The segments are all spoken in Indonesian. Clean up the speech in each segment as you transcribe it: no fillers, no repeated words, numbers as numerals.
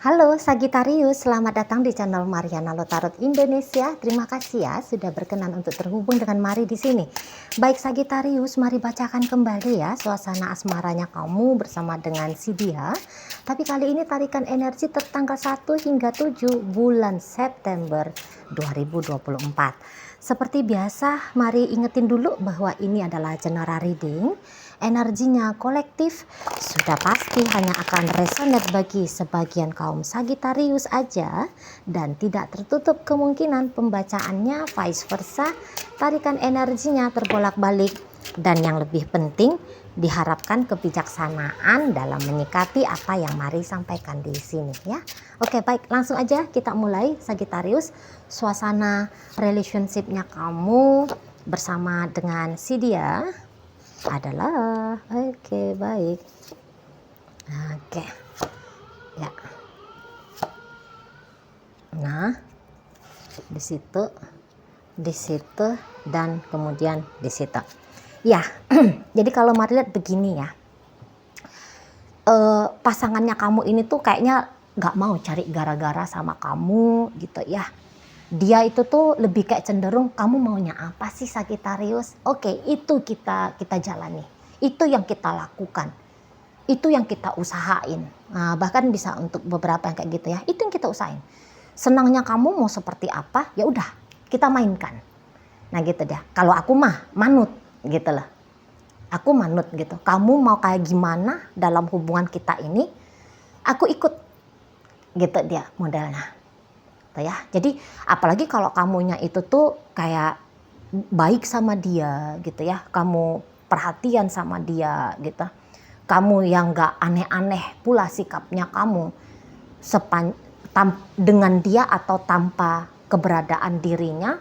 Halo Sagittarius, selamat datang di channel Mariana Lotarot Indonesia. Terima kasih ya sudah berkenan untuk terhubung dengan Mari di sini. Baik Sagittarius, mari bacakan kembali ya suasana asmaranya kamu bersama dengan si dia. Tapi kali ini tarikan energi tertanggal 1 hingga 7 bulan September 2024. Seperti biasa, mari ingetin dulu bahwa ini adalah general reading. Energinya kolektif, sudah pasti hanya akan resonate bagi sebagian kaum Sagittarius aja dan tidak tertutup kemungkinan pembacaannya vice versa. Tarikan energinya terbolak-balik dan yang lebih penting diharapkan kebijaksanaan dalam menyikapi apa yang Mari sampaikan di sini ya. Oke, baik, langsung aja kita mulai Sagittarius. Suasana relationship-nya kamu bersama dengan si dia adalah baik. Ya. Nah, di situ dan kemudian di situ. Ya, jadi kalau Mari lihat begini ya, pasangannya kamu ini tuh kayaknya nggak mau cari gara-gara sama kamu gitu ya. Dia itu tuh lebih kayak cenderung kamu maunya apa sih Sagittarius? Oke, itu kita jalani, itu yang kita lakukan, itu yang kita usahain. Nah, bahkan bisa untuk beberapa yang kayak gitu ya, itu yang kita usahain. Senangnya kamu mau seperti apa, ya udah kita mainkan. Nah gitu deh. Kalau aku mah manut gitu loh. Aku manut gitu. Kamu mau kayak gimana dalam hubungan kita ini, aku ikut gitu dia modelnya. Tuh ya. Jadi apalagi kalau kamunya itu tuh kayak baik sama dia gitu ya. Kamu perhatian sama dia gitu. Kamu yang gak aneh-aneh pula sikapnya kamu dengan dia atau tanpa keberadaan dirinya,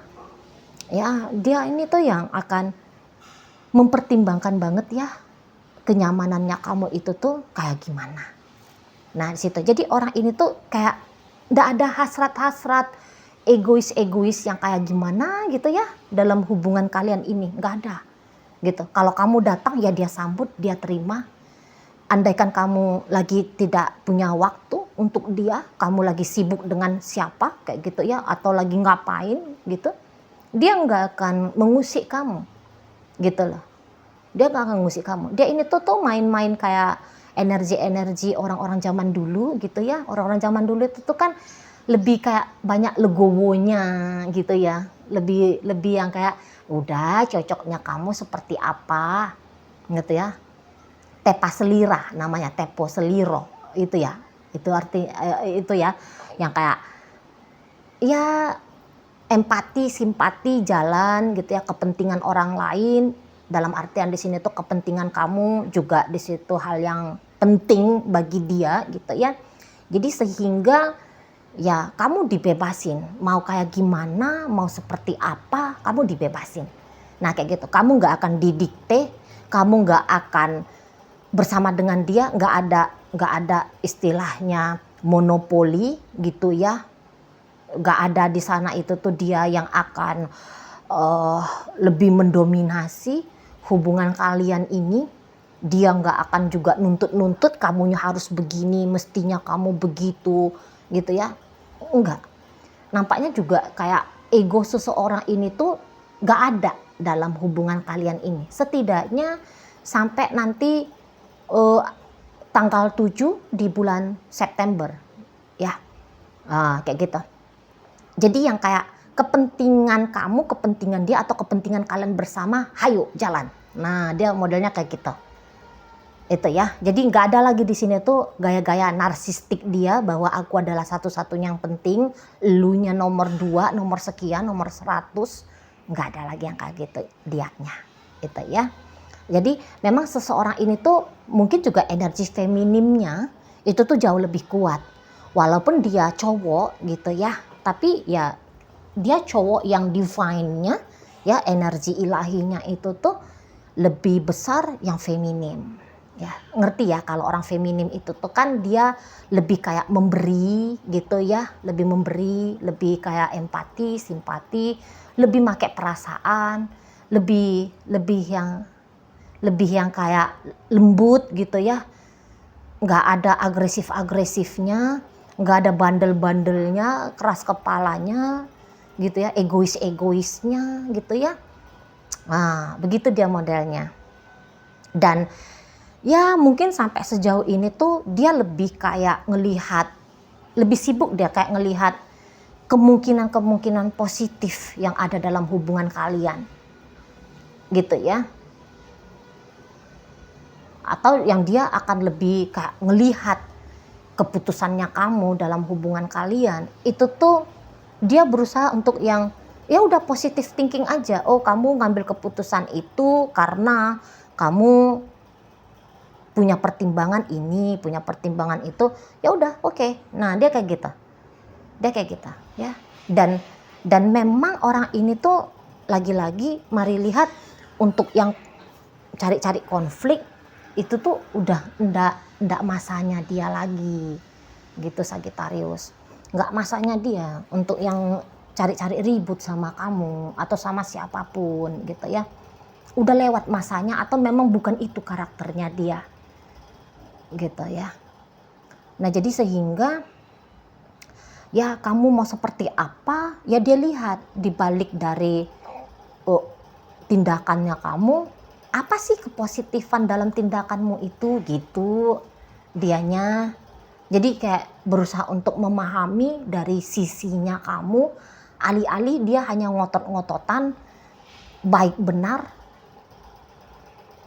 ya dia ini tuh yang akan mempertimbangkan banget ya kenyamanannya kamu itu tuh kayak gimana. Nah di situ jadi orang ini tuh kayak nggak ada hasrat-hasrat egois yang kayak gimana gitu ya dalam hubungan kalian ini, nggak ada gitu. Kalau kamu datang ya dia sambut, dia terima. Andaikan kamu lagi tidak punya waktu untuk dia, kamu lagi sibuk dengan siapa kayak gitu ya, atau lagi ngapain gitu, dia nggak akan mengusik kamu gitu loh. Dia nggak akan mengusik kamu. Dia ini tuh main-main kayak energi orang-orang zaman dulu gitu ya. Orang-orang zaman dulu itu tuh kan lebih kayak banyak legowonya gitu ya, lebih yang kayak udah cocoknya kamu seperti apa gitu ya. Tepa selira namanya, tepo seliro itu ya, itu arti itu ya yang kayak ya empati, simpati jalan gitu ya, kepentingan orang lain dalam artian di sini tuh kepentingan kamu juga di situ hal yang penting bagi dia gitu ya. Jadi sehingga ya kamu dibebasin, mau kayak gimana, mau seperti apa, kamu dibebasin. Nah kayak gitu, kamu nggak akan didikte, kamu nggak akan bersama dengan dia, nggak ada istilahnya monopoli gitu ya, nggak ada di sana itu tuh dia yang akan lebih mendominasi hubungan kalian ini. Dia nggak akan juga nuntut kamunya harus begini, mestinya kamu begitu gitu ya, enggak. Nampaknya juga kayak ego seseorang ini tuh nggak ada dalam hubungan kalian ini, setidaknya sampai nanti tanggal 7 di bulan September ya, kayak gitu. Jadi yang kayak kepentingan kamu, kepentingan dia atau kepentingan kalian bersama, hayo jalan. Nah dia modelnya kayak gitu itu ya. Jadi nggak ada lagi di sini tuh gaya-gaya narsistik dia bahwa aku adalah satu-satunya yang penting, elunya nomor 2, nomor sekian, nomor 100. Nggak ada lagi yang kayak gitu dianya itu ya. Jadi memang seseorang ini tuh mungkin juga energi feminimnya itu tuh jauh lebih kuat. Walaupun dia cowok gitu ya, tapi ya dia cowok yang divine-nya ya, energi ilahinya itu tuh lebih besar yang feminim. Ya, ngerti ya kalau orang feminim itu tuh kan dia lebih kayak memberi gitu ya, lebih memberi, lebih kayak empati, simpati, lebih pakai perasaan, lebih yang kayak lembut gitu ya, nggak ada agresifnya, nggak ada bandel-bandelnya, keras kepalanya gitu ya, egoisnya gitu ya. Nah, begitu dia modelnya. Dan ya mungkin sampai sejauh ini tuh dia lebih kayak ngelihat, lebih sibuk dia kayak ngelihat kemungkinan-kemungkinan positif yang ada dalam hubungan kalian. Gitu ya. Atau yang dia akan lebih kayak ngelihat keputusannya kamu dalam hubungan kalian. Itu tuh dia berusaha untuk yang ya udah positive thinking aja. Oh, kamu ngambil keputusan itu karena kamu punya pertimbangan ini, punya pertimbangan itu. Ya udah, oke. Nah, dia kayak gitu. Dia kayak gitu, ya. Dan memang orang ini tuh lagi-lagi mari lihat untuk yang cari-cari konflik itu tuh udah ndak masanya dia lagi. Gitu Sagittarius. Nggak masanya dia untuk yang cari-cari ribut sama kamu atau sama siapapun gitu ya. Udah lewat masanya atau memang bukan itu karakternya dia gitu ya. Nah jadi sehingga ya kamu mau seperti apa ya dia lihat di balik dari tindakannya kamu, apa sih kepositifan dalam tindakanmu itu gitu dianya. Jadi kayak berusaha untuk memahami dari sisinya kamu, alih-alih dia hanya ngotot-ngototan baik benar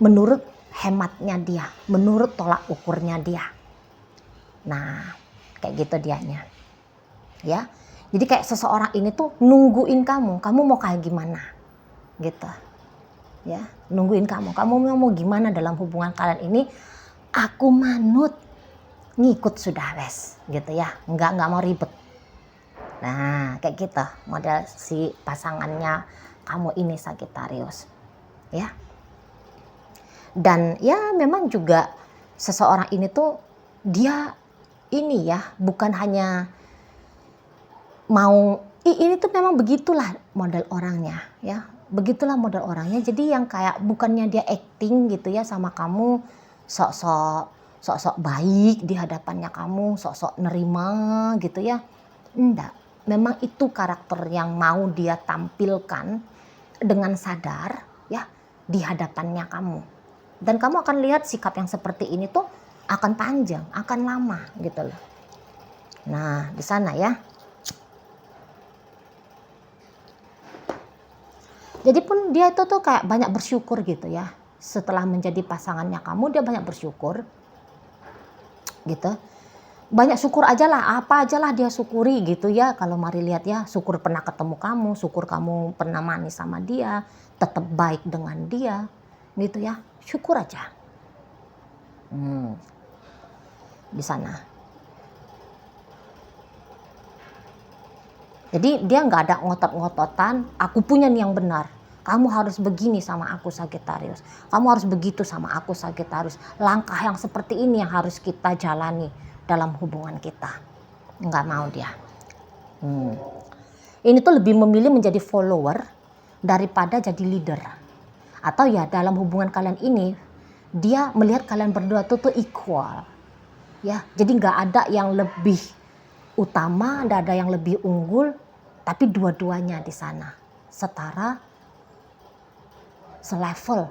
menurut hematnya dia, menurut tolak ukurnya dia. Nah, kayak gitu dianya. Ya. Jadi kayak seseorang ini tuh nungguin kamu mau kayak gimana? Gitu. Ya, nungguin kamu mau gimana dalam hubungan kalian ini? Aku manut. Ngikut sudah wes gitu ya, nggak mau ribet. Nah kayak gitu model si pasangannya kamu ini Sagittarius ya. Dan ya memang juga seseorang ini tuh dia ini ya bukan hanya mau ini tuh memang begitulah model orangnya ya, begitulah model orangnya. Jadi yang kayak bukannya dia acting gitu ya sama kamu, sok-sok baik di hadapannya kamu, sok-sok nerima gitu ya. Enggak, memang itu karakter yang mau dia tampilkan dengan sadar ya di hadapannya kamu. Dan kamu akan lihat sikap yang seperti ini tuh akan panjang, akan lama gitu loh. Nah, di sana ya. Jadi pun dia itu tuh kayak banyak bersyukur gitu ya. Setelah menjadi pasangannya kamu, dia banyak bersyukur gitu. Banyak syukur aja lah, apa aja lah dia syukuri gitu ya. Kalau mari lihat ya, syukur pernah ketemu kamu, syukur kamu pernah manis sama dia, tetap baik dengan dia gitu ya. Syukur aja. Di sana. Jadi dia nggak ada ngotot-ngototan, aku punya nih yang benar. Kamu harus begini sama aku Sagittarius. Kamu harus begitu sama aku Sagittarius. Langkah yang seperti ini yang harus kita jalani dalam hubungan kita. Nggak mau dia. Ini tuh lebih memilih menjadi follower daripada jadi leader. Atau ya dalam hubungan kalian ini, dia melihat kalian berdua tuh equal. Ya, jadi nggak ada yang lebih utama, nggak ada yang lebih unggul, tapi dua-duanya di sana setara, selevel.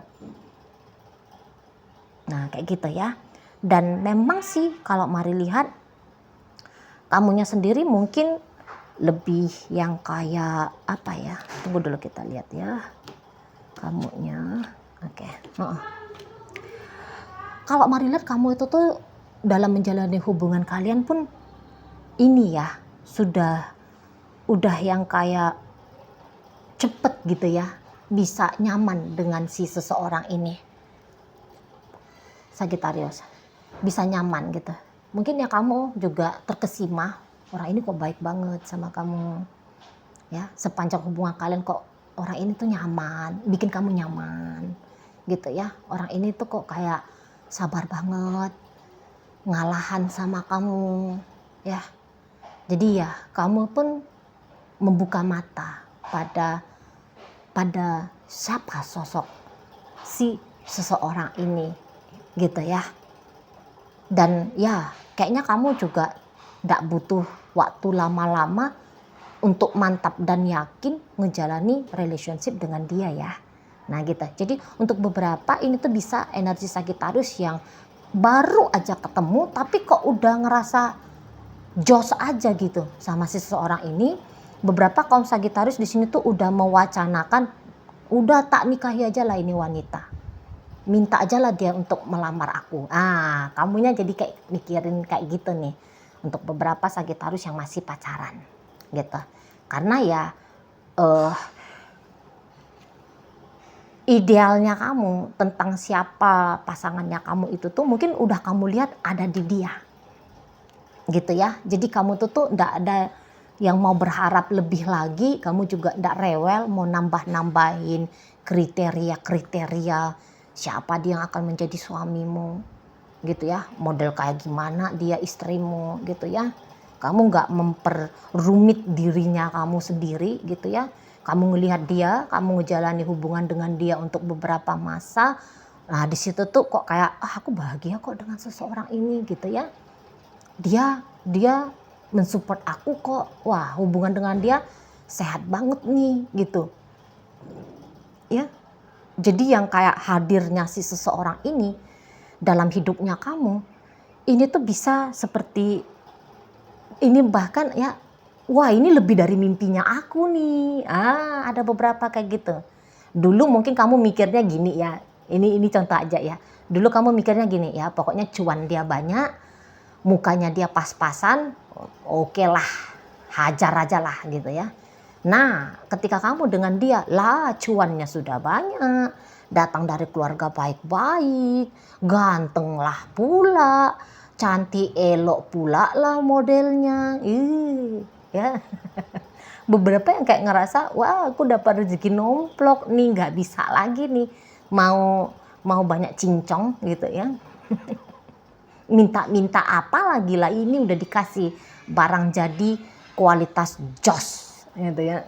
Nah kayak gitu ya. Dan memang sih kalau mari lihat kamunya sendiri mungkin lebih yang kayak apa ya, tunggu dulu kita lihat ya kamunya. Oke. Kalau mari lihat kamu itu tuh dalam menjalani hubungan kalian pun ini ya udah yang kayak cepet gitu ya, bisa nyaman dengan si seseorang ini Sagittarius, bisa nyaman gitu. Mungkin ya kamu juga terkesima, orang ini kok baik banget sama kamu ya, sepanjang hubungan kalian kok orang ini tuh nyaman, bikin kamu nyaman gitu ya. Orang ini tuh kok kayak sabar banget, ngalahan sama kamu ya. Jadi ya kamu pun membuka mata pada siapa sosok si seseorang ini gitu ya. Dan ya kayaknya kamu juga nggak butuh waktu lama-lama untuk mantap dan yakin ngejalani relationship dengan dia ya. Nah gitu. Jadi untuk beberapa ini tuh bisa energi Sagittarius yang baru aja ketemu tapi kok udah ngerasa jos aja gitu sama si seseorang ini. Beberapa kaum Sagittarius di sini tuh udah mewacanakan, udah tak nikahi aja lah ini wanita. Minta aja lah dia untuk melamar aku. Kamunya jadi kayak mikirin kayak gitu nih. Untuk beberapa Sagittarius yang masih pacaran gitu. Karena ya idealnya kamu tentang siapa pasangannya kamu itu tuh mungkin udah kamu lihat ada di dia gitu ya. Jadi kamu tuh nggak ada yang mau berharap lebih lagi, kamu juga nggak rewel mau nambah-nambahin kriteria siapa dia yang akan menjadi suamimu gitu ya, model kayak gimana dia istrimu gitu ya. Kamu nggak memperrumit dirinya kamu sendiri gitu ya. Kamu ngelihat dia, kamu ngejalani hubungan dengan dia untuk beberapa masa. Nah di situ tuh kok kayak aku bahagia kok dengan seseorang ini gitu ya. Dia mensupport aku kok. Wah hubungan dengan dia sehat banget nih gitu. Ya. Jadi yang kayak hadirnya si seseorang ini dalam hidupnya kamu ini tuh bisa seperti ini bahkan ya, wah ini lebih dari mimpinya aku nih. Ada beberapa kayak gitu. Dulu mungkin kamu mikirnya gini ya, ini contoh aja ya. Dulu kamu mikirnya gini ya, pokoknya cuan dia banyak, mukanya dia pas-pasan, oke lah, hajar aja lah gitu ya. Nah ketika kamu dengan dia, lah cuannya sudah banyak, datang dari keluarga baik-baik, ganteng lah pula, cantik elok pula lah modelnya, ya. Beberapa yang kayak ngerasa, wah aku dapat rezeki nomplok nih, nggak bisa lagi nih mau banyak cincong gitu ya. Minta apa lagi lah, ini udah dikasih barang jadi kualitas jos gitu ya.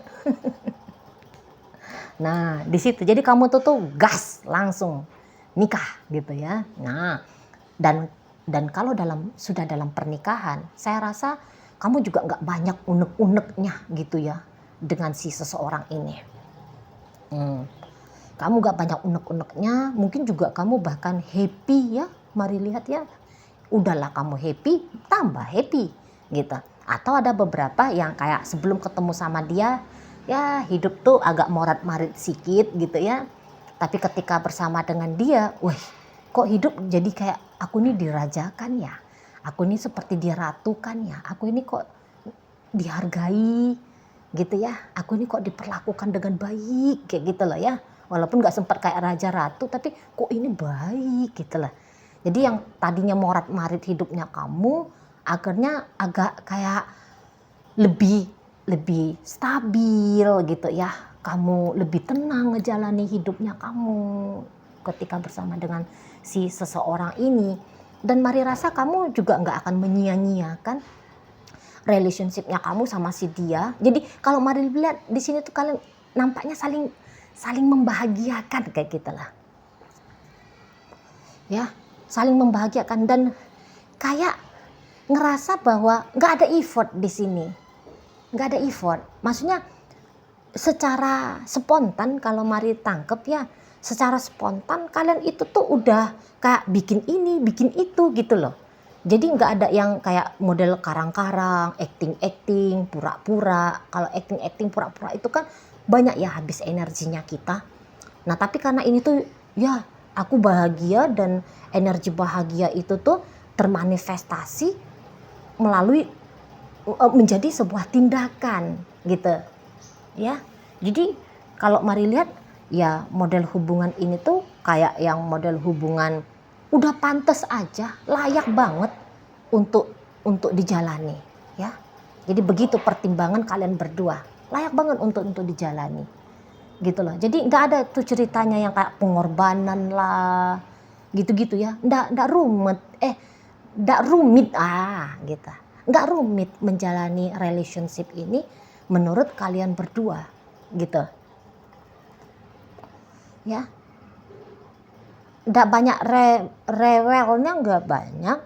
Nah di situ jadi kamu tuh gas langsung nikah gitu ya. Nah dan kalau sudah dalam pernikahan, saya rasa kamu juga nggak banyak unek-uneknya gitu ya dengan si seseorang ini. Kamu nggak banyak unek-uneknya, mungkin juga kamu bahkan happy ya. Mari lihat ya, udahlah kamu happy, tambah happy gitu. Atau ada beberapa yang kayak sebelum ketemu sama dia, ya hidup tuh agak morat-marit sedikit gitu ya. Tapi ketika bersama dengan dia, wih kok hidup jadi kayak aku ini dirajakan ya. Aku ini seperti diratukan ya. Aku ini kok dihargai gitu ya. Aku ini kok diperlakukan dengan baik kayak gitu loh ya. Walaupun gak sempat kayak raja ratu, tapi kok ini baik gitu loh. Jadi yang tadinya morat-marit hidupnya kamu, akhirnya agak kayak lebih stabil gitu ya. Kamu lebih tenang ngejalani hidupnya kamu ketika bersama dengan si seseorang ini. Dan mari rasa kamu juga nggak akan menyia-nyiakan relationshipnya kamu sama si dia. Jadi kalau mari lihat di sini tuh kalian nampaknya saling membahagiakan kayak gitulah. Ya, saling membahagiakan dan kayak ngerasa bahwa nggak ada effort di sini. Nggak ada effort. Maksudnya secara spontan kalau mari tangkep ya, secara spontan kalian itu tuh udah kayak bikin ini, bikin itu gitu loh. Jadi nggak ada yang kayak model karang-karang, acting-acting, pura-pura. Kalau acting-acting, pura-pura itu kan banyak ya habis energinya kita. Nah tapi karena ini tuh ya aku bahagia dan energi bahagia itu tuh termanifestasi melalui menjadi sebuah tindakan gitu ya. Jadi kalau mari lihat ya model hubungan ini tuh kayak yang model hubungan udah pantas aja, layak banget untuk dijalani ya. Jadi begitu pertimbangan kalian berdua, layak banget untuk dijalani gitu loh. Jadi nggak ada tuh ceritanya yang kayak pengorbanan lah gitu-gitu ya. Nggak rumit gitu. Nggak rumit menjalani relationship ini menurut kalian berdua gitu ya. Nggak banyak rewelnya, nggak banyak.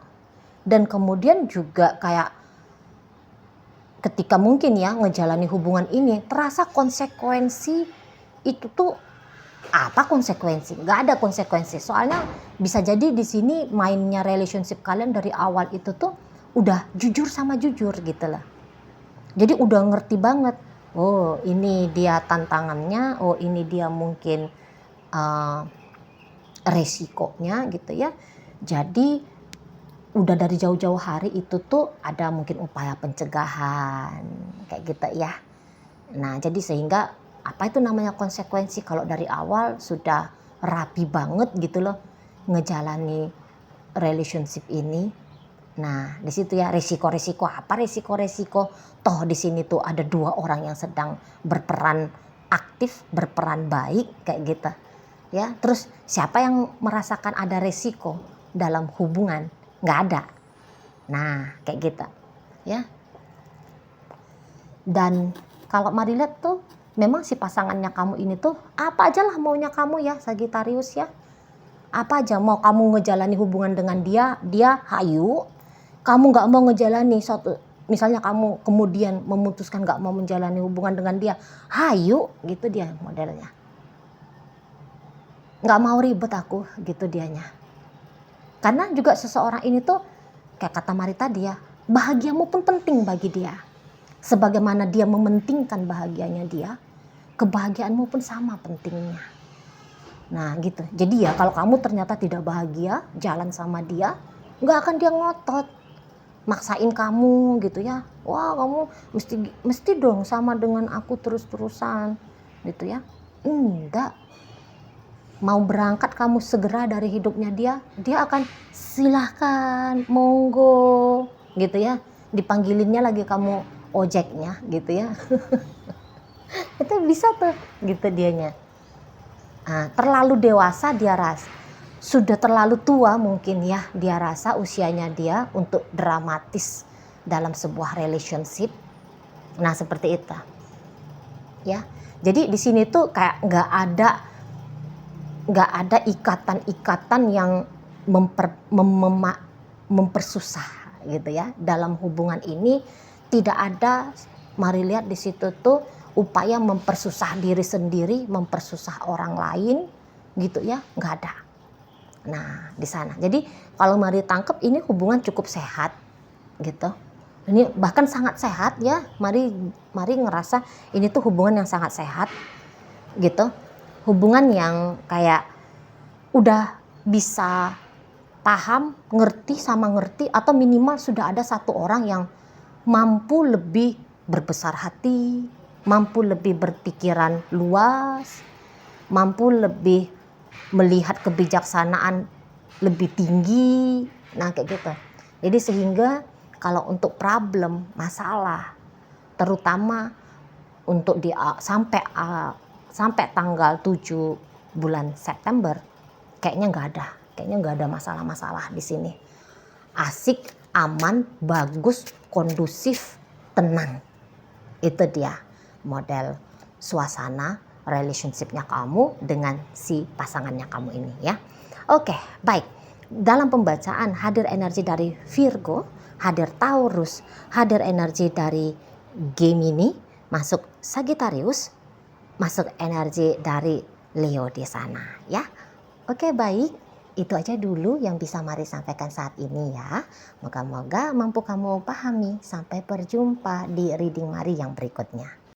Dan kemudian juga kayak ketika mungkin ya ngejalani hubungan ini terasa konsekuensi itu tuh apa konsekuensi? Nggak ada konsekuensi. Soalnya bisa jadi di sini mainnya relationship kalian dari awal itu tuh udah jujur sama jujur gitu lah. Jadi udah ngerti banget. Oh ini dia tantangannya. Oh ini dia mungkin resikonya gitu ya. Jadi udah dari jauh-jauh hari itu tuh ada mungkin upaya pencegahan kayak gitu ya. Nah jadi sehingga apa itu namanya konsekuensi kalau dari awal sudah rapi banget gitu loh ngejalani relationship ini. Nah di situ ya resiko-resiko apa resiko-resiko toh di sini tuh ada dua orang yang sedang berperan aktif berperan baik kayak gitu ya. Terus siapa yang merasakan ada resiko dalam hubungan? Nggak ada. Nah kayak gitu ya. Dan kalau mari lihat tuh memang si pasangannya kamu ini tuh apa aja lah maunya kamu ya Sagittarius ya. Apa aja mau kamu ngejalani hubungan dengan dia hayu. Kamu nggak mau ngejalani suatu, misalnya kamu kemudian memutuskan nggak mau menjalani hubungan dengan dia, hayu gitu dia modelnya. Nggak mau ribet aku gitu dianya. Karena juga seseorang ini tuh kayak kata Mari tadi ya, bahagiamu pun penting bagi dia. Sebagaimana dia mementingkan bahagianya dia, kebahagiaanmu pun sama pentingnya. Nah gitu. Jadi ya kalau kamu ternyata tidak bahagia jalan sama dia, nggak akan dia ngotot maksain kamu gitu ya. Wah kamu mesti dong sama dengan aku terus-terusan gitu ya. Enggak. Mau berangkat kamu segera dari hidupnya dia akan silahkan monggo gitu ya. Dipanggilinnya lagi kamu ojeknya gitu ya. Itu bisa tuh gitu dianya. Nah, terlalu dewasa dia sudah terlalu tua mungkin ya dia rasa usianya dia untuk dramatis dalam sebuah relationship. Nah seperti itu ya. Jadi di sini tuh kayak nggak ada ikatan-ikatan yang mempersusah gitu ya dalam hubungan ini. Tidak ada, mari lihat di situ tuh upaya mempersusah diri sendiri, mempersusah orang lain gitu ya, nggak ada. Nah di sana jadi kalau mari tangkep ini hubungan cukup sehat gitu. Ini bahkan sangat sehat ya. Mari ngerasa ini tuh hubungan yang sangat sehat gitu. Hubungan yang kayak udah bisa paham, ngerti sama ngerti, atau minimal sudah ada satu orang yang mampu lebih berbesar hati, mampu lebih berpikiran luas, mampu lebih melihat kebijaksanaan lebih tinggi. Nah kayak gitu. Jadi sehingga kalau untuk problem, masalah, terutama untuk sampai tanggal 7 bulan September kayaknya nggak ada masalah-masalah di sini. Asik, aman, bagus, kondusif, tenang. Itu dia model suasana relationship-nya kamu dengan si pasangannya kamu ini ya. Oke, baik. Dalam pembacaan hadir energi dari Virgo, hadir Taurus, hadir energi dari Gemini, masuk Sagittarius, masuk energi dari Leo di sana ya. Oke, baik. Itu aja dulu yang bisa Mari sampaikan saat ini ya. Moga-moga mampu kamu pahami. Sampai berjumpa di reading Mari yang berikutnya.